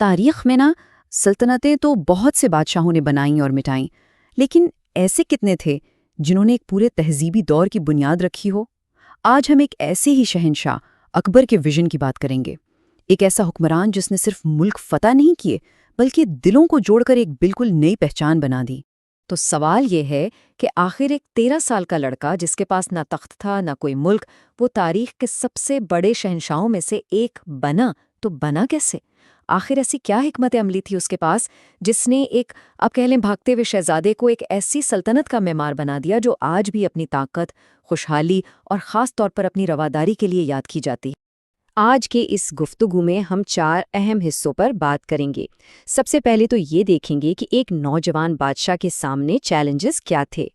تاریخ میں نا سلطنتیں تو بہت سے بادشاہوں نے بنائیں اور مٹائیں، لیکن ایسے کتنے تھے جنہوں نے ایک پورے تہذیبی دور کی بنیاد رکھی ہو؟ آج ہم ایک ایسے ہی شہنشاہ اکبر کے ویژن کی بات کریں گے، ایک ایسا حکمران جس نے صرف ملک فتح نہیں کیے بلکہ دلوں کو جوڑ کر ایک بالکل نئی پہچان بنا دی۔ تو سوال یہ ہے کہ آخر ایک 13 سال کا لڑکا جس کے پاس نہ تخت تھا نہ کوئی ملک، وہ تاریخ کے سب سے بڑے شہنشاہوں میں سے ایک بنا تو بنا کیسے؟ آخر ایسی کیا حکمت عملی تھی اس کے پاس جس نے ایک آپ کہہ لیں بھاگتے ہوئے شہزادے کو ایک ایسی سلطنت کا معمار بنا دیا جو آج بھی اپنی طاقت، خوشحالی اور خاص طور پر اپنی رواداری کے لیے یاد کی جاتی ہے؟ آج کے اس گفتگو میں ہم 4 اہم حصوں پر بات کریں گے۔ سب سے پہلے تو یہ دیکھیں گے کہ ایک نوجوان بادشاہ کے سامنے چیلنجز کیا تھے،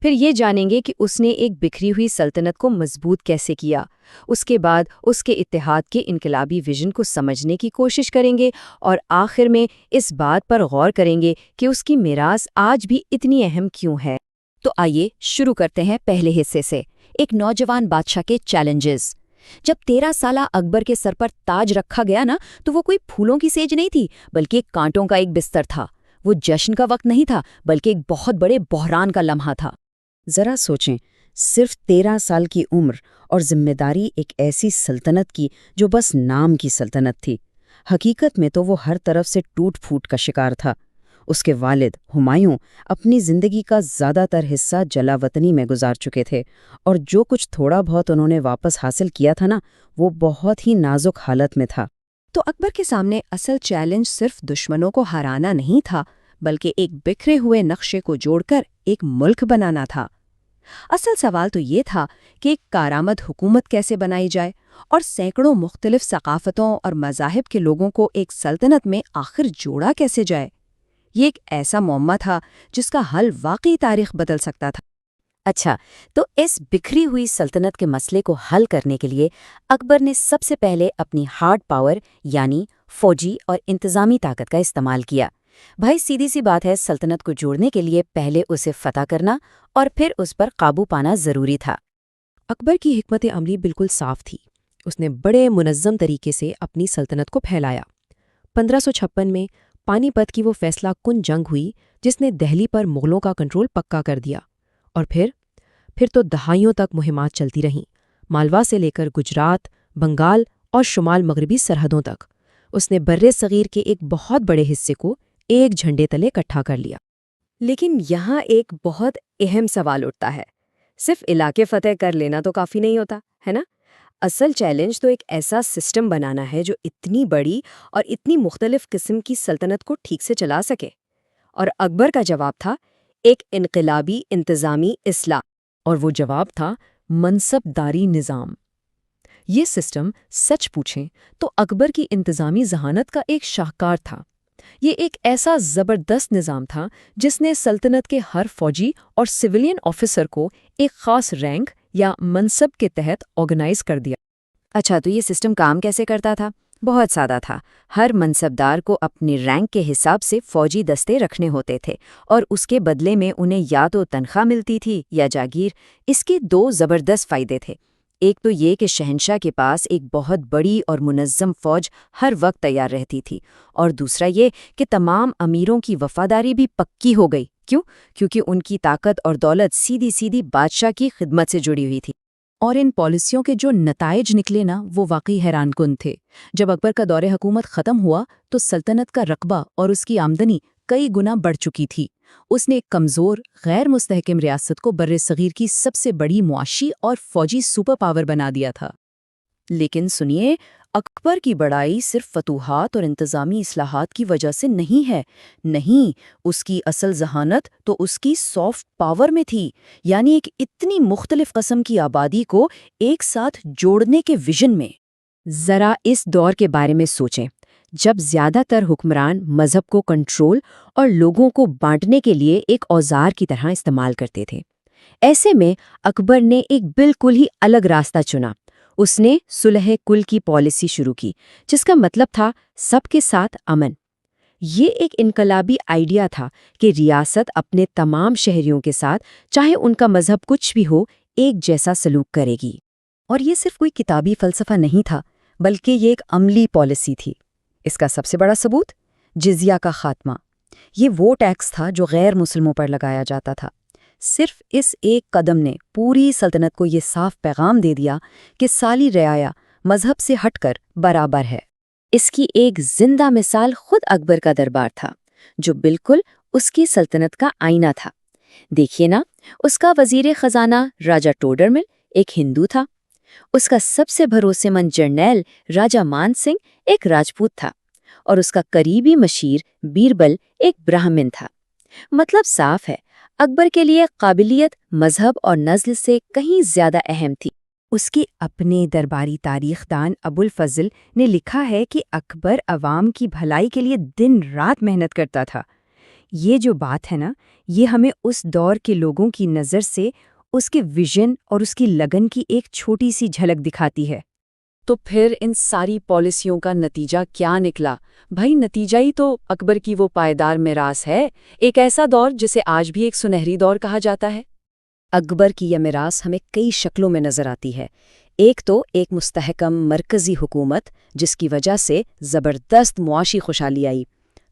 پھر یہ جانیں گے کہ اس نے ایک بکھری ہوئی سلطنت کو مضبوط کیسے کیا، اس کے بعد اس کے اتحاد کے انقلابی ویژن کو سمجھنے کی کوشش کریں گے، اور آخر میں اس بات پر غور کریں گے کہ اس کی میراث آج بھی اتنی اہم کیوں ہے۔ تو آئیے شروع کرتے ہیں پہلے حصے سے، ایک نوجوان بادشاہ کے چیلنجز۔ جب 13 سالہ اکبر کے سر پر تاج رکھا گیا نا، تو وہ کوئی پھولوں کی سیج نہیں تھی بلکہ ایک کانٹوں کا ایک بستر تھا۔ وہ جشن کا وقت نہیں تھا بلکہ ایک بہت بڑے بحران کا لمحہ تھا۔ ذرا سوچیں، صرف 13 سال کی عمر اور ذمہ داری ایک ایسی سلطنت کی جو بس نام کی سلطنت تھی۔ حقیقت میں تو وہ ہر طرف سے ٹوٹ پھوٹ کا شکار تھا۔ اس کے والد ہمایوں اپنی زندگی کا زیادہ تر حصہ جلا وطنی میں گزار چکے تھے، اور جو کچھ تھوڑا بہت انہوں نے واپس حاصل کیا تھا نا، وہ بہت ہی نازک حالت میں تھا۔ تو اکبر کے سامنے اصل چیلنج صرف دشمنوں کو ہرانا نہیں تھا بلکہ ایک بکھرے ہوئے نقشے کو جوڑ کر ایک ملک بنانا تھا۔ اصل سوال تو یہ تھا کہ ایک کارآمد حکومت کیسے بنائی جائے اور سینکڑوں مختلف ثقافتوں اور مذاہب کے لوگوں کو ایک سلطنت میں آخر جوڑا کیسے جائے۔ یہ ایک ایسا معمہ تھا جس کا حل واقعی تاریخ بدل سکتا تھا۔ اچھا، تو اس بکھری ہوئی سلطنت کے مسئلے کو حل کرنے کے لیے اکبر نے سب سے پہلے اپنی ہارڈ پاور یعنی فوجی اور انتظامی طاقت کا استعمال کیا۔ بھائی سیدھی سی بات ہے، سلطنت کو جوڑنے کے لیے پہلے اسے فتح کرنا اور پھر اس پر قابو پانا ضروری تھا۔ اکبر کی حکمت عملی بالکل صاف تھی۔ اس نے بڑے منظم طریقے سے اپنی سلطنت کو پھیلایا۔ 1556 میں پانی پت کی وہ فیصلہ کن جنگ ہوئی جس نے دہلی پر مغلوں کا کنٹرول پکا کر دیا، اور پھر تو دہائیوں تک مہمات چلتی رہیں، مالوا سے لے کر گجرات، بنگال اور شمال مغربی سرحدوں تک۔ اس نے برِ صغیر کے ایک بہت بڑے حصے کو ایک جھنڈے تلے اکٹھا کر لیا۔ لیکن یہاں ایک بہت اہم سوال اٹھتا ہے، صرف علاقے فتح کر لینا تو کافی نہیں ہوتا ہے نا؟ اصل چیلنج تو ایک ایسا سسٹم بنانا ہے جو اتنی بڑی اور اتنی مختلف قسم کی سلطنت کو ٹھیک سے چلا سکے۔ اور اکبر کا جواب تھا ایک انقلابی انتظامی اصلاح، اور وہ جواب تھا منصب داری نظام۔ یہ سسٹم سچ پوچھیں تو اکبر کی انتظامی ذہانت کا ایک شاہکار تھا۔ یہ ایک ایسا زبردست نظام تھا جس نے سلطنت کے ہر فوجی اور سویلین آفیسر کو ایک خاص رینک یا منصب کے تحت آرگنائز کر دیا۔ اچھا، تو یہ سسٹم کام کیسے کرتا تھا؟ بہت سادہ تھا۔ ہر منصبدار کو اپنی رینک کے حساب سے فوجی دستے رکھنے ہوتے تھے، اور اس کے بدلے میں انہیں یا تو تنخواہ ملتی تھی یا جاگیر۔ اس کے 2 زبردست فائدے تھے۔ ایک تو یہ کہ شہنشاہ کے پاس ایک بہت بڑی اور منظم فوج ہر وقت تیار رہتی تھی، اور دوسرا یہ کہ تمام امیروں کی وفاداری بھی پکی ہو گئی۔ کیونکہ ان کی طاقت اور دولت سیدھی سیدھی بادشاہ کی خدمت سے جڑی ہوئی تھی۔ اور ان پالیسیوں کے جو نتائج نکلے نا، وہ واقعی حیران کن تھے۔ جب اکبر کا دور حکومت ختم ہوا تو سلطنت کا رقبہ اور اس کی آمدنی کئی گنا بڑھ چکی تھی۔ اس نے ایک کمزور، غیر مستحکم ریاست کو برِ صغیر کی سب سے بڑی معاشی اور فوجی سپر پاور بنا دیا تھا۔ لیکن سنیے، اکبر کی بڑائی صرف فتوحات اور انتظامی اصلاحات کی وجہ سے نہیں ہے۔ نہیں، اس کی اصل ذہانت تو اس کی سافٹ پاور میں تھی، یعنی ایک اتنی مختلف قسم کی آبادی کو ایک ساتھ جوڑنے کے ویژن میں۔ ذرا اس دور کے بارے میں سوچیں، جب زیادہ تر حکمران مذہب کو کنٹرول اور لوگوں کو بانٹنے کے لیے ایک اوزار کی طرح استعمال کرتے تھے۔ ایسے میں اکبر نے ایک بالکل ہی الگ راستہ چنا۔ اس نے صلح کل کی پالیسی شروع کی، جس کا مطلب تھا سب کے ساتھ امن۔ یہ ایک انقلابی آئیڈیا تھا کہ ریاست اپنے تمام شہریوں کے ساتھ، چاہے ان کا مذہب کچھ بھی ہو، ایک جیسا سلوک کرے گی۔ اور یہ صرف کوئی کتابی فلسفہ نہیں تھا، بلکہ یہ ایک عملی پالیسی تھی۔ اس کا سب سے بڑا ثبوت جزیہ کا خاتمہ۔ یہ وہ ٹیکس تھا جو غیر مسلموں پر لگایا جاتا تھا۔ صرف اس ایک قدم نے پوری سلطنت کو یہ صاف پیغام دے دیا کہ سالی رعایا مذہب سے ہٹ کر برابر ہے۔ اس کی ایک زندہ مثال خود اکبر کا دربار تھا، جو بالکل اس کی سلطنت کا آئینہ تھا۔ دیکھیے نا، اس کا وزیر خزانہ راجہ ٹوڈرمل ایک ہندو تھا، اس کا سب سے بھروسے مند جرنیل راجہ مان سنگھ ایک راجپوت تھا، اور اس کا قریبی مشیر بیربل ایک برہمن تھا۔ مطلب صاف ہے، اکبر کے لیے قابلیت مذہب اور نسل سے کہیں زیادہ اہم تھی۔ اس کے اپنے درباری تاریخ دان ابو الفضل نے لکھا ہے کہ اکبر عوام کی بھلائی کے لیے دن رات محنت کرتا تھا۔ یہ جو بات ہے نا، یہ ہمیں اس دور کے لوگوں کی نظر سے اس کے ویژن اور اس کی لگن کی ایک چھوٹی سی جھلک دکھاتی ہے۔ تو پھر ان ساری پالیسیوں کا نتیجہ کیا نکلا؟ بھائی نتیجہ ہی تو اکبر کی وہ پائیدار میراث ہے، ایک ایسا دور جسے آج بھی ایک سنہری دور کہا جاتا ہے۔ اکبر کی یہ میراث ہمیں کئی شکلوں میں نظر آتی ہے۔ ایک تو ایک مستحکم مرکزی حکومت جس کی وجہ سے زبردست معاشی خوشحالی آئی۔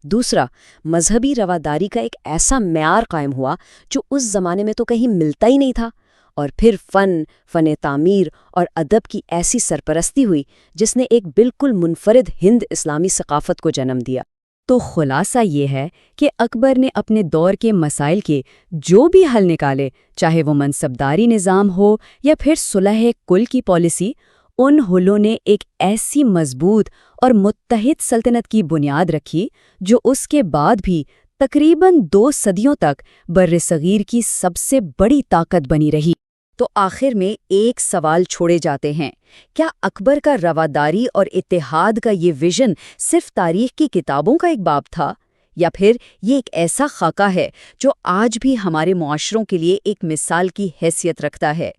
دوسرا، مذہبی رواداری کا ایک ایسا معیار قائم ہوا جو اس زمانے میں تو کہیں ملتا ہی نہیں تھا۔ اور پھر فن تعمیر اور ادب کی ایسی سرپرستی ہوئی جس نے ایک بالکل منفرد ہند اسلامی ثقافت کو جنم دیا۔ تو خلاصہ یہ ہے کہ اکبر نے اپنے دور کے مسائل کے جو بھی حل نکالے، چاہے وہ منصبداری نظام ہو یا پھر صلح کل کی پالیسی، ان حلوں نے ایک ایسی مضبوط اور متحد سلطنت کی بنیاد رکھی جو اس کے بعد بھی تقریباً 2 صدیوں تک برصغیر کی سب سے بڑی طاقت بنی رہی۔ تو آخر میں ایک سوال چھوڑے جاتے ہیں، کیا اکبر کا رواداری اور اتحاد کا یہ ویژن صرف تاریخ کی کتابوں کا ایک باب تھا، یا پھر یہ ایک ایسا خاکہ ہے جو آج بھی ہمارے معاشروں کے لیے ایک مثال کی حیثیت رکھتا ہے؟